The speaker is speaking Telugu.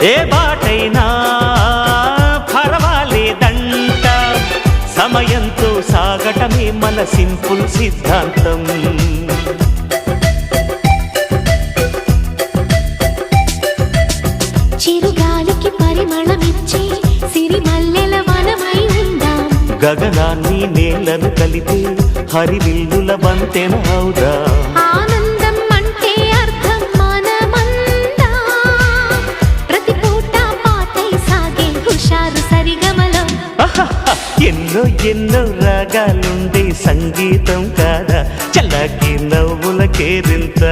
ఏ బాటైనా పర్వాలేదంట, సమయంతో సాగటమే మన సింపుల్ సిద్ధాంతం. చిరుగాలికి పరిమళమిచ్చే సిరిమల్లెల వనమై ఉందాం, గగనాన్ని నేలను కలిపే హరివిల్లుల వంతెన అవుదాం. ఆనందం అంటే అర్థం మనమందా, ప్రతి పూట పాటై సాగే హుషారు సరిగమలం. ఎన్నో ఎన్నో రాగాలుండే సంగీతం కాదా, చల్లకి నవ్వుల కేరింత.